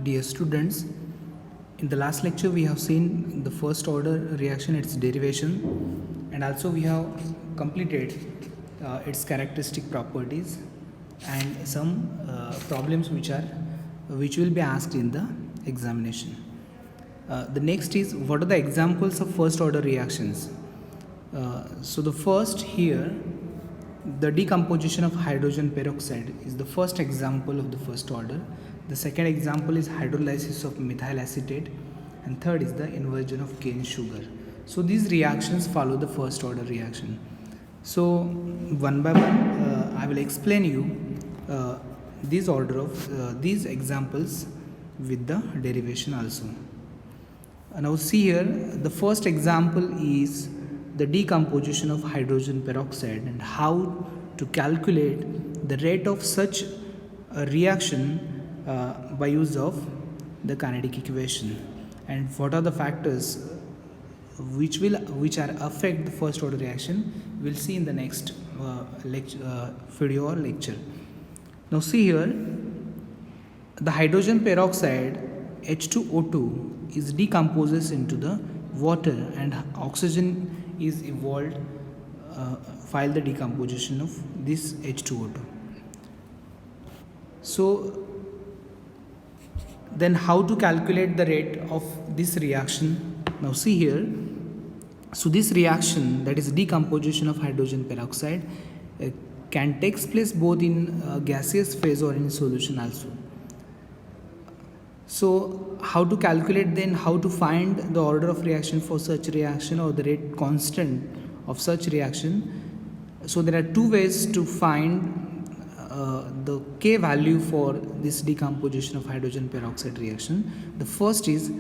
Dear students, in the last lecture we have seen the first order reaction, its derivation, and also we have completed its characteristic properties and some problems which will be asked in the examination. The next is, what are the examples of first order reactions? So the first here, the decomposition of hydrogen peroxide is the first example of the first order. The second example is hydrolysis of methyl acetate, and third is the inversion of cane sugar. So these reactions follow the first order reaction. So one by one I will explain you this order of these examples with the derivation also. Now see here, the first example is the decomposition of hydrogen peroxide and how to calculate the rate of such a reaction by use of the kinetic equation, and what are the factors which are affect the first order reaction we'll see in the next video or lecture. Now see here, the hydrogen peroxide H2O2 is decomposes into the water and oxygen is evolved while the decomposition of this H2O2. So then how to calculate the rate of this reaction? Now see here, so this reaction, that is decomposition of hydrogen peroxide, can take place both in gaseous phase or in solution also. So how to calculate then, how to find the order of reaction for such reaction or the rate constant of such reaction? So there are two ways to find the K value for this decomposition of hydrogen peroxide reaction. The first is,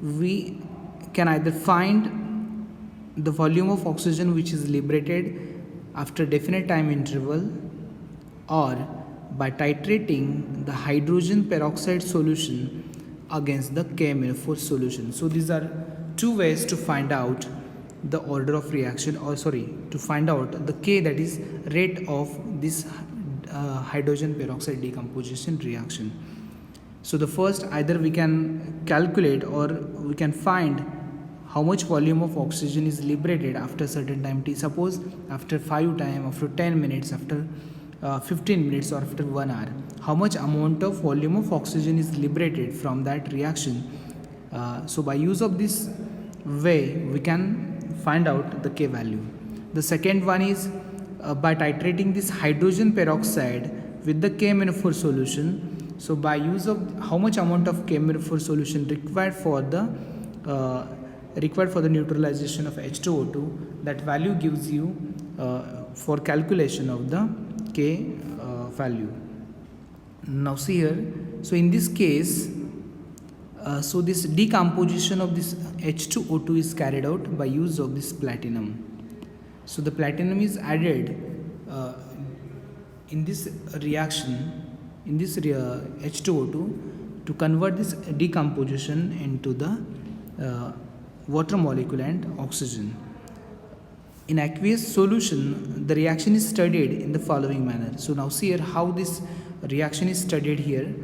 we can either find the volume of oxygen which is liberated after definite time interval, or by titrating the hydrogen peroxide solution against the KMnO4 solution. So these are two ways to find out the order of reaction, or to find out the K, that is rate of this hydrogen peroxide decomposition reaction. So the first, either we can calculate or we can find how much volume of oxygen is liberated after certain time t. Suppose after 5 time, after 10 minutes, after 15 minutes, or after 1 hour, how much amount of volume of oxygen is liberated from that reaction. So by use of this way we can find out the K value. The second one is by titrating this hydrogen peroxide with the KMnO4 solution. So by use of how much amount of KMnO4 solution required for the neutralization of H2O2, that value gives you for calculation of the K value. Now see here, so in this case, so this decomposition of this H2O2 is carried out by use of this platinum. So the platinum is added in this reaction, in this H2O2, to convert this decomposition into the water molecule and oxygen. In aqueous solution, the reaction is studied in the following manner. So now see here how this reaction is studied here.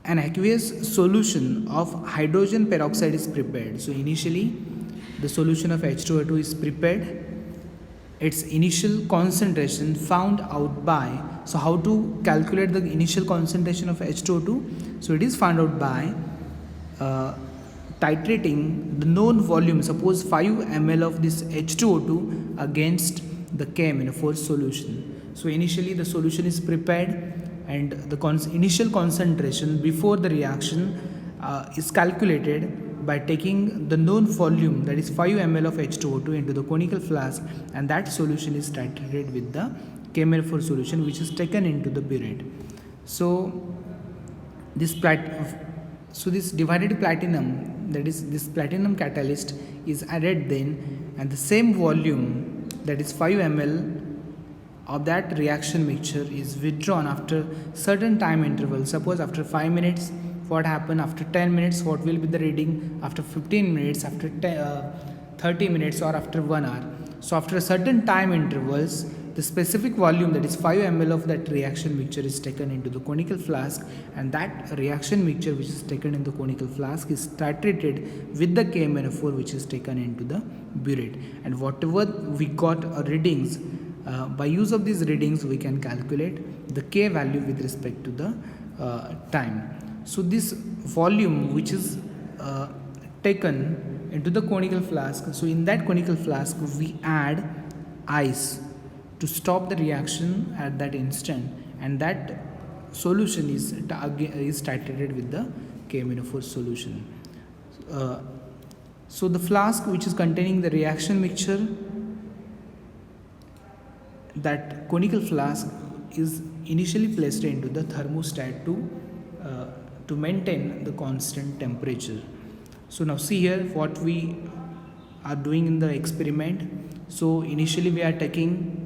An aqueous solution of hydrogen peroxide is prepared. So initially the solution of H2O2 is prepared. Its initial concentration found out by, so how to calculate the initial concentration of H2O2? So it is found out by titrating the known volume, suppose 5 ml of this H2O2 against the KMnO4 solution. So initially the solution is prepared, and the initial concentration before the reaction is calculated by taking the known volume, that is 5 ml of H2O2, into the conical flask, and that solution is titrated with the KMnO4 solution which is taken into the burette. So this divided platinum, that is this platinum catalyst, is added then, and the same volume, that is 5 ml of that reaction mixture, is withdrawn after certain time interval. Suppose after 5 minutes, what happened? After 10 minutes, what will be the reading? After 15 minutes, after 30 minutes, or after 1 hour. So after certain time intervals, the specific volume, that is 5 ml of that reaction mixture, is taken into the conical flask, and that reaction mixture which is taken in the conical flask is titrated with the KMnO4 which is taken into the burette. And whatever we got readings, by use of these readings we can calculate the K value with respect to the time. So this volume which is taken into the conical flask, so in that conical flask we add ice to stop the reaction at that instant, and that solution is titrated with the KMnO4 solution. So the flask which is containing the reaction mixture, that conical flask is initially placed into the thermostat to maintain the constant temperature. So now see here what we are doing in the experiment. So initially we are taking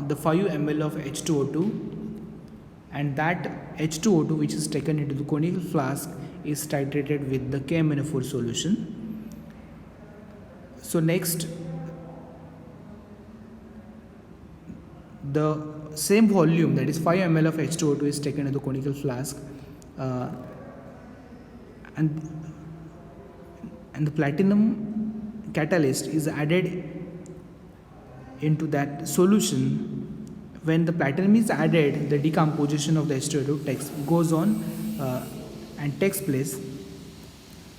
the 5 ml of H2O2, and that H2O2 which is taken into the conical flask is titrated with the KMnO4 solution. So next, the same volume, that is 5 ml of H2O2, is taken into the conical flask, and the platinum catalyst is added into that solution. When the platinum is added, the decomposition of the H2O2 goes on and takes place.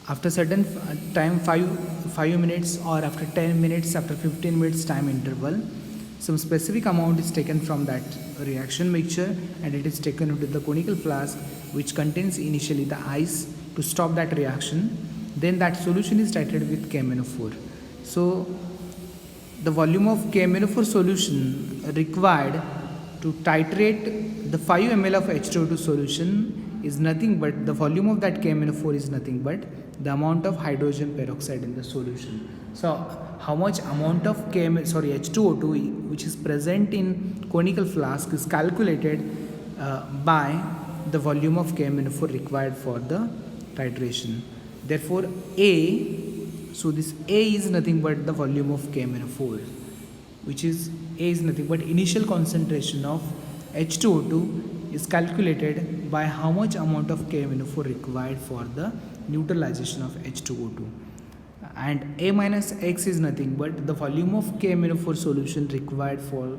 After certain time, 5 minutes, or after 10 minutes, after 15 minutes time interval, some specific amount is taken from that reaction mixture, and it is taken into the conical flask which contains initially the ice to stop that reaction. Then that solution is titrated with KMnO4. So the volume of KMnO4 solution required to titrate the 5 ml of H2O2 solution is nothing but, the volume of that KMnO4 is nothing but the amount of hydrogen peroxide in the solution. So how much amount of H2O2 which is present in conical flask is calculated by the volume of KMnO4 required for the titration. Therefore so this A is nothing but the volume of KMnO4, which is A is nothing but initial concentration of H2O2 is calculated by how much amount of KMnO4 required for the neutralization of H2O2. And A minus X is nothing but the volume of KMnO4 solution required for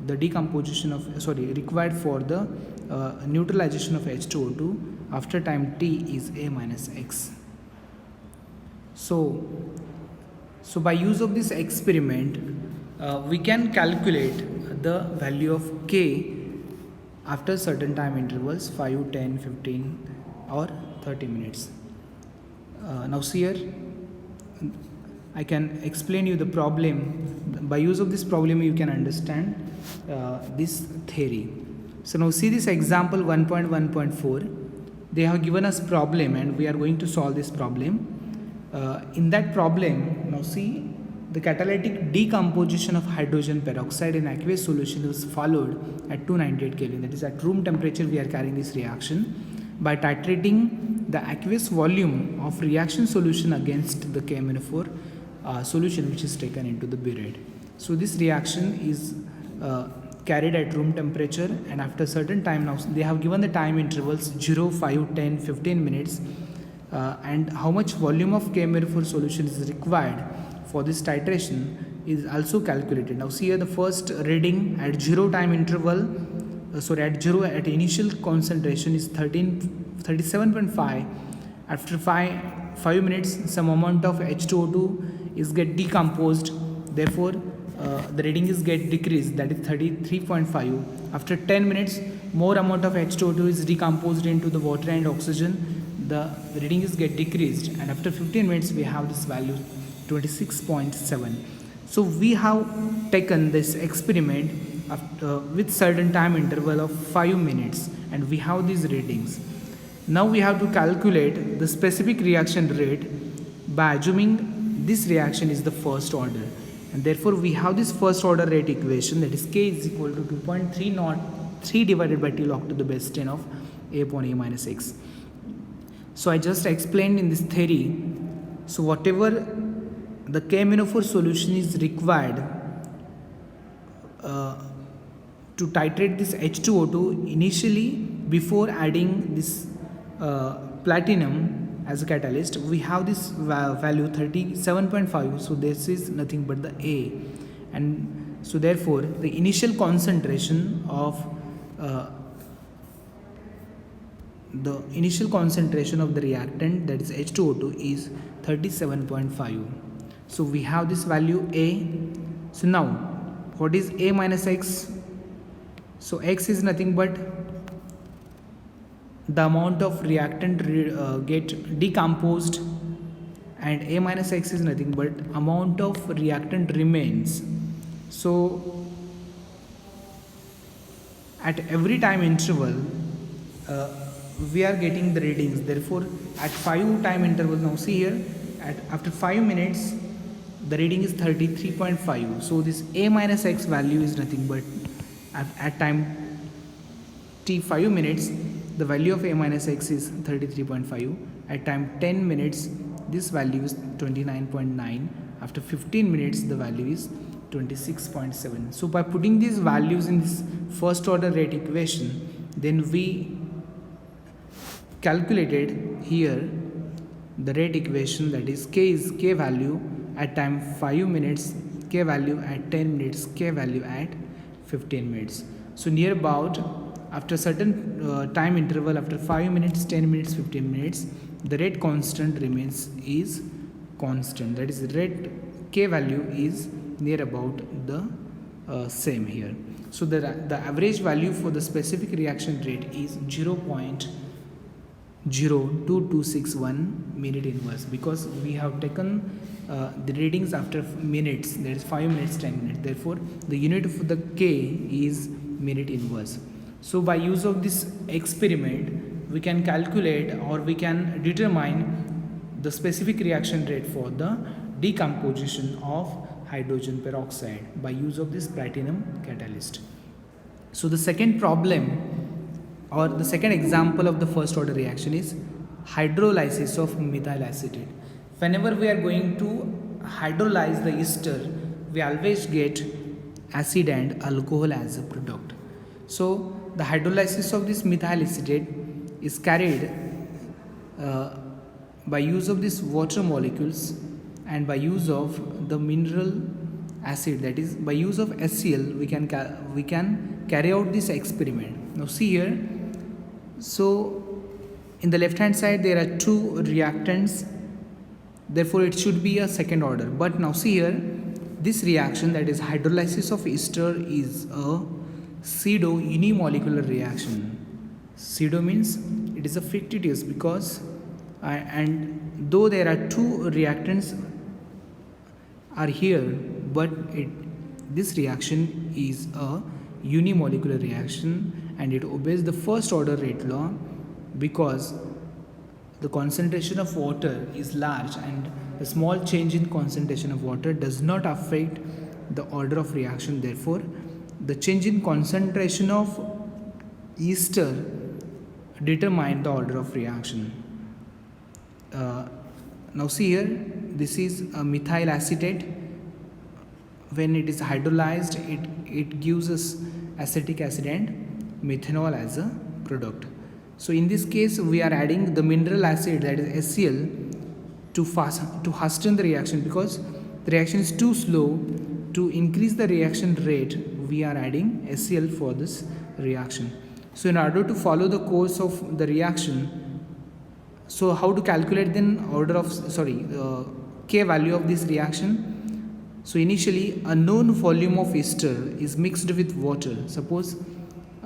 the decomposition of, required for the neutralization of H2O2 after time T is A minus X. So by use of this experiment, we can calculate the value of K after certain time intervals, 5, 10, 15 or 30 minutes. Now see here, I can explain you the problem. By use of this problem you can understand this theory. So now see this example 1.1.4. They have given us problem and we are going to solve this problem. In that problem, now see, the catalytic decomposition of hydrogen peroxide in aqueous solution is followed at 298 Kelvin. That is, at room temperature we are carrying this reaction by titrating the aqueous volume of reaction solution against the KMnO4 solution which is taken into the burette. So this reaction is carried at room temperature, and after certain time, now they have given the time intervals 0, 5, 10, 15 minutes. And how much volume of KMnO4 solution is required for this titration is also calculated. Now see here the first reading at 0 time interval, at initial concentration is 37.5. After 5 minutes some amount of H2O2 is get decomposed, therefore the reading is get decreased, that is 33.5. After 10 minutes more amount of H2O2 is decomposed into the water and oxygen, the reading is get decreased, and after 15 minutes we have this value 26.7. So we have taken this experiment with certain time interval of 5 minutes and we have these readings. Now we have to calculate the specific reaction rate by assuming this reaction is the first order, and therefore we have this first order rate equation, that is K is equal to 2.303 divided by T log to the base 10 of A upon A minus X. So I just explained in this theory. So whatever the KMnO4 solution is required to titrate this H2O2 initially before adding this platinum as a catalyst, we have this value 37.5, so this is nothing but the A, and so therefore the initial concentration of the reactant, that is H2O2, is 37.5. so we have this value A. So now what is A minus X? So X is nothing but the amount of reactant get decomposed, and A minus X is nothing but amount of reactant remains. So at every time interval we are getting the readings. Therefore at 5 time intervals, now see here, after 5 minutes the reading is 33.5. so this A minus X value is nothing but at time t 5 minutes the value of A minus X is 33.5. At time 10 minutes this value is 29.9. After 15 minutes the value is 26.7. so by putting these values in this first order rate equation, then we calculated here the rate equation, that is K value at time 5 minutes, K value at 10 minutes, K value at 15 minutes. So near about after certain time interval, after 5 minutes, 10 minutes, 15 minutes, the rate constant remains is constant, that is rate K value is near about the same here. So the average value for the specific reaction rate is 0.02261 minute inverse, because we have taken the readings after minutes, that is 5 minutes, 10 minutes. Therefore the unit for the K is minute inverse. So by use of this experiment we can calculate or we can determine the specific reaction rate for the decomposition of hydrogen peroxide by use of this platinum catalyst. So the second problem or the second example of the first order reaction is hydrolysis of methyl acetate. Whenever we are going to hydrolyze the ester, we always get acid and alcohol as a product. So the hydrolysis of this methyl acetate is carried by use of these water molecules and by use of the mineral acid, that is by use of HCl we can carry out this experiment. Now see here, so in the left hand side there are two reactants, therefore it should be a second order. But now see here, this reaction, that is hydrolysis of ester, is a pseudo unimolecular reaction. Pseudo means it is a fictitious, because and though there are two reactants are here, but this reaction is a unimolecular reaction and it obeys the first order rate law, because the concentration of water is large and a small change in concentration of water does not affect the order of reaction. Therefore the change in concentration of ester determine the order of reaction. Now see here, this is a methyl acetate. When it is hydrolyzed, it gives us acetic acid and methanol as a product. So in this case we are adding the mineral acid, that is HCl, to hasten the reaction, because the reaction is too slow. To increase the reaction rate we are adding HCl for this reaction. So in order to follow the course of the reaction, so how to calculate then order of K value of this reaction? So initially a known volume of ester is mixed with water. Suppose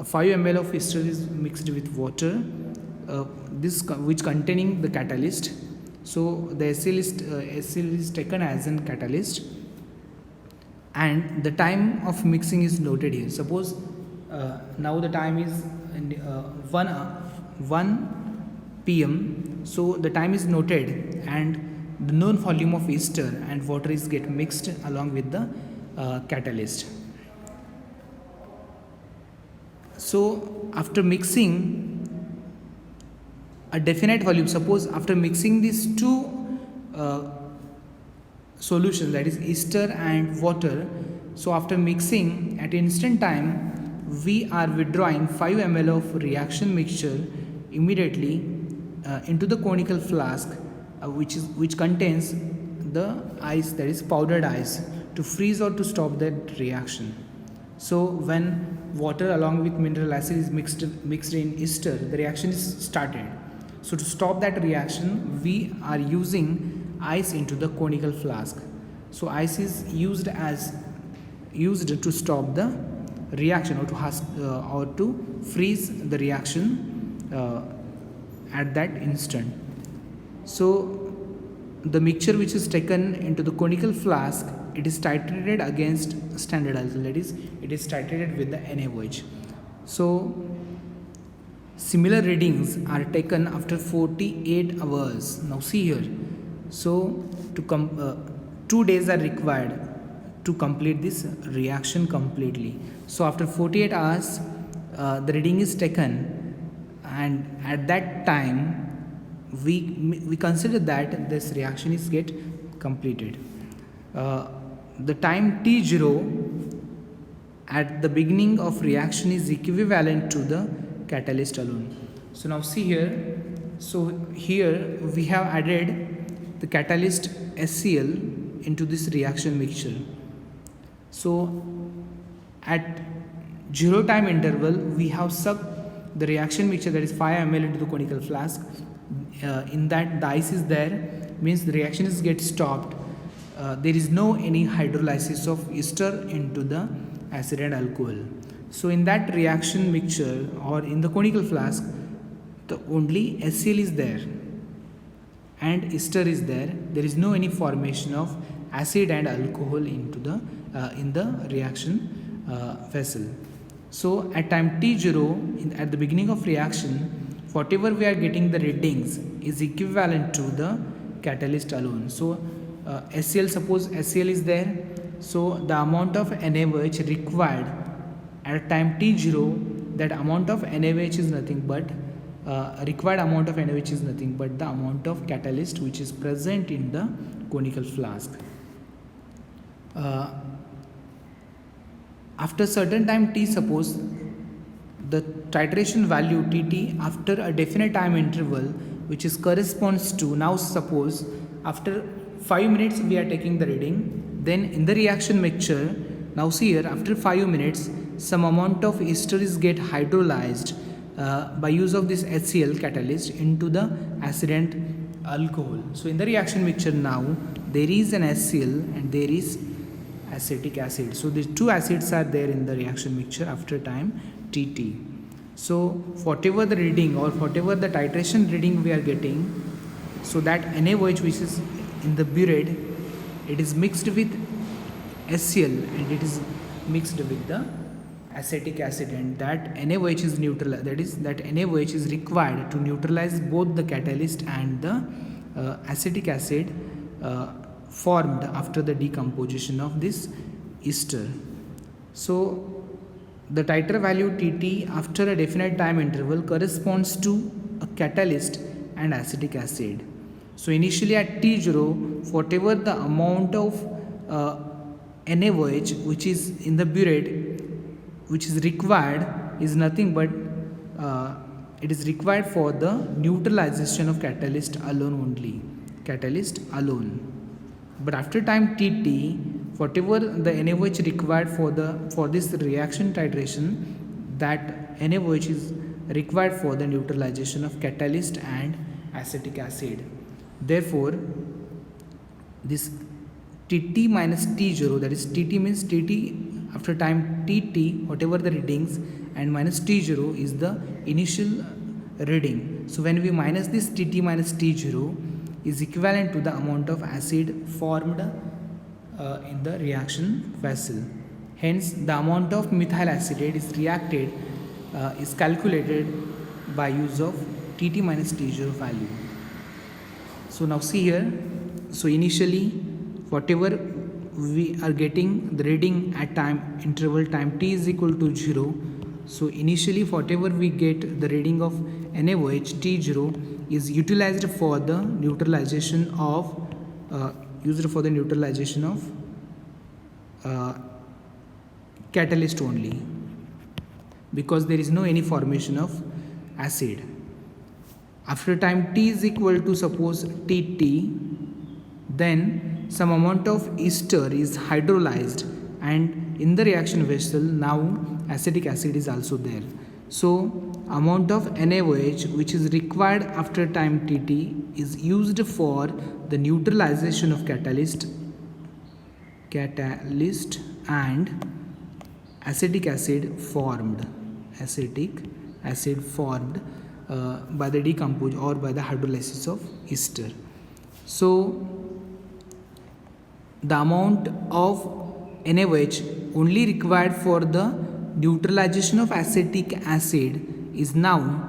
5 ml of ester is mixed with water, which containing the catalyst. So the HCl is taken as an catalyst, and the time of mixing is noted here. Suppose now the time is 1 p.m. so the time is noted, and the known volume of ester and water is get mixed along with the catalyst. So after mixing a definite volume, suppose after mixing these two solutions, that is ester and water, So after mixing at instant time, we are withdrawing 5 ml of reaction mixture immediately into the conical flask, which contains the ice, that is powdered ice, to freeze or to stop that reaction. So when water along with mineral acid is mixed in ester, the reaction is started. So to stop that reaction, we are using ice into the conical flask. So ice is used to stop the reaction, or to freeze the reaction at that instant. So the mixture which is taken into the conical flask, it is titrated against standard alcohol, that is, it is titrated with the NaOH. So similar readings are taken after 48 hours. Now see here. So to 2 days are required to complete this reaction completely. So after 48 hours, the reading is taken, and at that time we consider that this reaction is get completed. The time T0 at the beginning of reaction is equivalent to the catalyst alone. So now see here. So here we have added the catalyst HCl into this reaction mixture. So at 0 time interval, we have sucked the reaction mixture, that is 5 ml, into the conical flask. In that the ice is there, means the reaction is get stopped. There is no any hydrolysis of ester into the acid and alcohol. So in that reaction mixture or in the conical flask, the only HCl is there and ester is there. There is no any formation of acid and alcohol into the in the reaction vessel. So at time T0, at the beginning of reaction, whatever we are getting the readings is equivalent to the catalyst alone. So HCl, suppose HCl is there, so the amount of NaOH required at time T0, that amount of NaOH is nothing but required amount of NaOH is nothing but the amount of catalyst which is present in the conical flask. After certain time T, suppose the titration value Tt after a definite time interval, which is corresponds to, now suppose after 5 minutes we are taking the reading, then in the reaction mixture, now see here, after 5 minutes some amount of ester is get hydrolyzed by use of this HCl catalyst into the acid and alcohol. So in the reaction mixture now there is an HCl and there is acetic acid. So the two acids are there in the reaction mixture after time Tt. So whatever the reading or whatever the titration reading we are getting, so that NaOH which is in the burette, it is mixed with HCl and it is mixed with the acetic acid, and that NaOH is neutral, that is that NaOH is required to neutralize both the catalyst and the acetic acid formed after the decomposition of this ester. So the titer value Tt after a definite time interval corresponds to a catalyst and acetic acid. So initially at T0, whatever the amount of NaOH which is in the burette which is required is nothing but it is required for the neutralization of catalyst alone only, catalyst alone. But after time Tt, whatever the NaOH required for this reaction titration, that NaOH is required for the neutralization of catalyst and acetic acid. Therefore, this Tt minus T0, that is Tt means Tt after time Tt, whatever the readings, and minus T0 is the initial reading. So when we minus this Tt minus T0 is equivalent to the amount of acid formed in the reaction vessel. Hence, the amount of methyl acetate is reacted is calculated by use of Tt minus T0 value. So now see here, so initially whatever we are getting the reading at time interval time T is equal to 0. So initially whatever we get the reading of NaOH T0 is utilized for the neutralization catalyst only, because there is no any formation of acid. After time t is equal to suppose Tt, then some amount of ester is hydrolyzed, and in the reaction vessel now acetic acid is also there. So amount of NaOH which is required after time Tt is used for the neutralization of catalyst and acetic acid formed by the decompose or by the hydrolysis of ester. So the amount of NaOH only required for the neutralization of acetic acid is now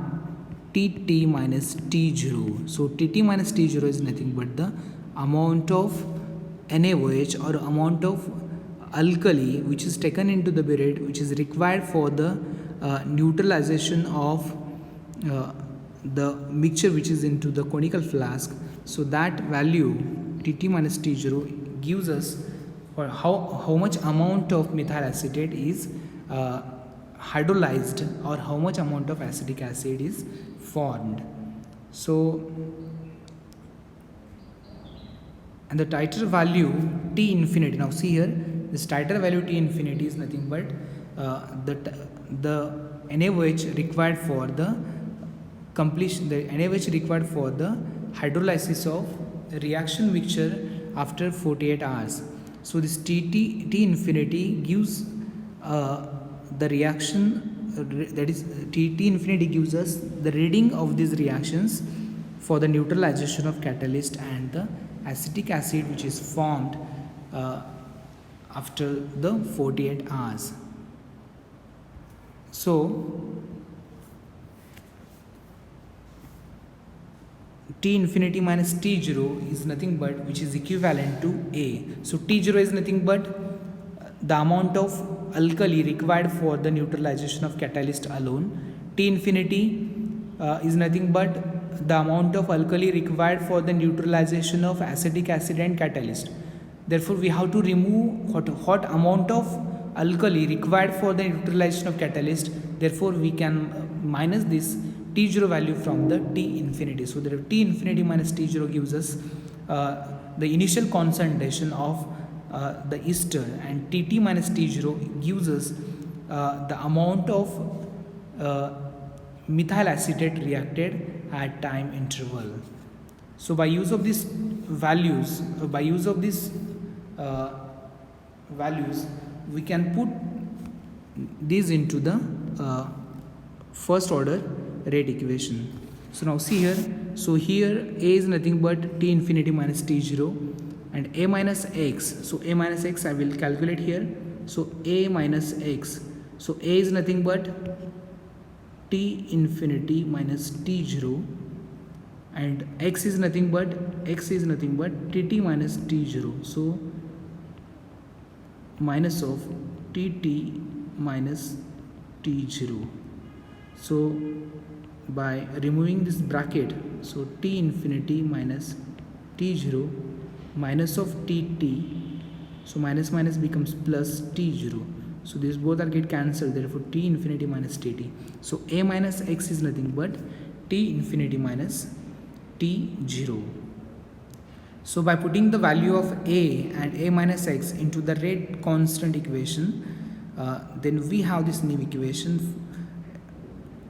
Tt minus T0. So Tt minus T0 is nothing but the amount of NaOH or amount of alkali which is taken into the burette, which is required for the neutralization of the mixture which is into the conical flask. So that value Tt minus T0 gives us for how much amount of methyl acetate is hydrolyzed, or how much amount of acetic acid is formed. So and the titer value T infinity, now see here this titer value T infinity is nothing but the NaOH required for the completion, the NaOH required for the hydrolysis of reaction mixture after 48 hours. So this T infinity gives the reaction, that is T infinity gives us the reading of these reactions for the neutralization of catalyst and the acetic acid which is formed after the 48 hours. So T infinity minus T0 is nothing but which is equivalent to A. So T0 is nothing but the amount of alkali required for the neutralization of catalyst alone. T infinity is nothing but the amount of alkali required for the neutralization of acetic acid and catalyst. Therefore we have to remove what amount of alkali required for the neutralization of catalyst. Therefore we can minus this T0 value from the T infinity. So the T infinity minus T0 gives us the initial concentration of the ester, and Tt minus T0 gives us the amount of methyl acetate reacted at time interval. So by use of these values, we can put these into the first order rate equation. So now see here, so here A is nothing but T infinity minus T0 and A minus X. So A minus X I will calculate here. So A minus X. So A is nothing but T infinity minus T0 and X is nothing but Tt minus T0. So minus of Tt minus T0. So by removing this bracket, so T infinity minus T0 minus of Tt, so minus minus becomes plus T0. So these both are get cancelled, therefore T infinity minus Tt. So A minus X is nothing but T infinity minus T0. So by putting the value of A and A minus X into the rate constant equation, then we have this new equation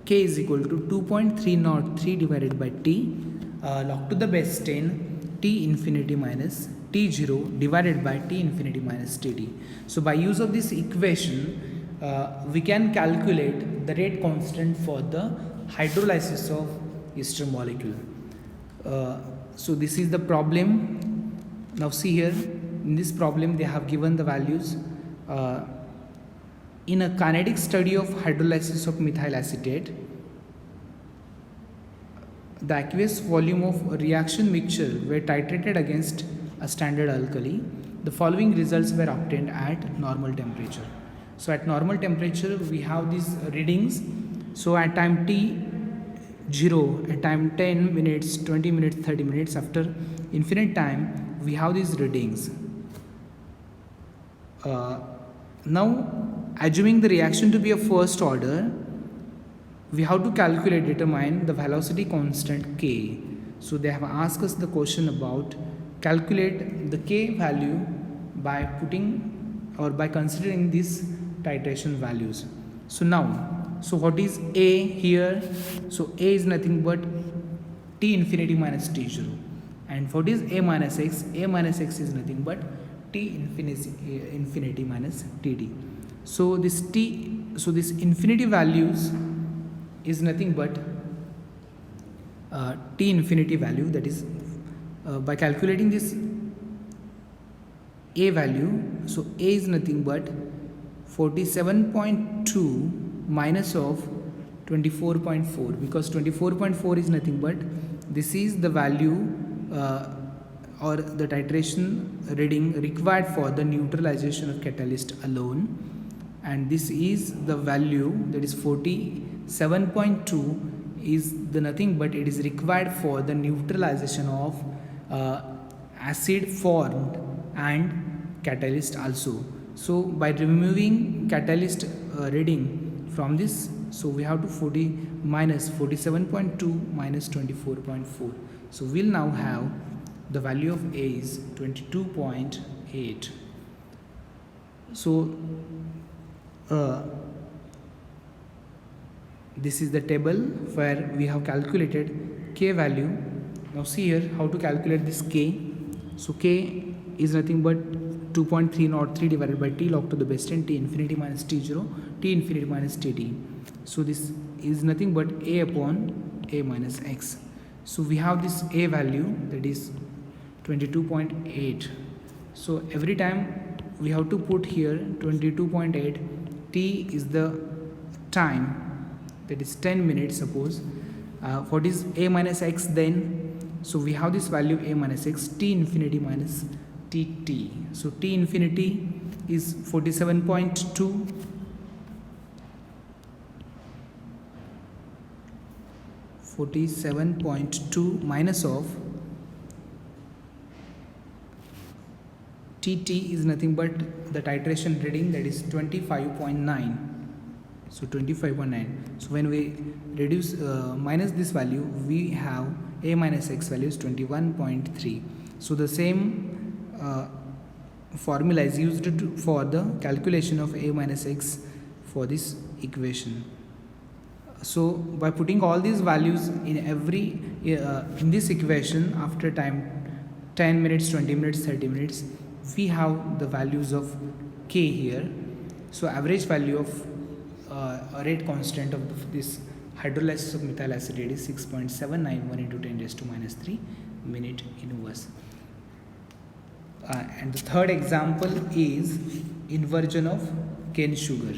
K is equal to 2.303 divided by T log to the base 10 T infinity minus T0 divided by T infinity minus Tt. So by use of this equation, we can calculate the rate constant for the hydrolysis of ester molecule. So this is the problem. Now see here, in this problem they have given the values. In a kinetic study of hydrolysis of methyl acetate, the aqueous volume of reaction mixture were titrated against a standard alkali. The following results were obtained at normal temperature. So at normal temperature we have these readings. So at time t0, at time 10 minutes, 20 minutes, 30 minutes, after infinite time we have these readings. Now assuming the reaction to be a first order, we have to determine the velocity constant K. So they have asked us the question about calculate the K value by putting or by considering these titration values. So now, so what is A here? So A is nothing but T infinity minus T0. And what is A minus X? A minus X is nothing but T infinity minus Td. So this infinity values is nothing but T infinity value, that is by calculating this A value, so A is nothing but 47.2 minus of 24.4, because 24.4 is nothing but this is the value or the titration reading required for the neutralization of catalyst alone, and this is the value, that is 47.2 is the nothing but it is required for the neutralization of acid formed and catalyst also. So by removing catalyst reading from this, so we have to 47.2 minus 24.4. So we'll now have the value of A is 22.8. So this is the table where we have calculated K value. Now see here how to calculate this K. So K is nothing but 2.303 divided by T log to the base 10 T infinity minus T0 T infinity minus Tt. So this is nothing but A upon A minus X. So we have this A value, that is 22.8. So every time we have to put here 22.8. T is the time, that is 10 minutes suppose. What is A minus X then? So we have this value A minus X, T infinity minus Tt. So T infinity is 47.2 minus of Tt is nothing but the titration reading, that is 25.9. So 25.9. So when we reduce minus this value, we have A minus X value is 21.3. So the same formula is used for the calculation of A minus X for this equation. So by putting all these values in every in this equation, after time 10 minutes, 20 minutes, 30 minutes, we have the values of K here. So average value of rate constant of this hydrolysis of methyl acetate is 6.791 into 10 raised to minus 3 minute inverse. And the third example is inversion of cane sugar.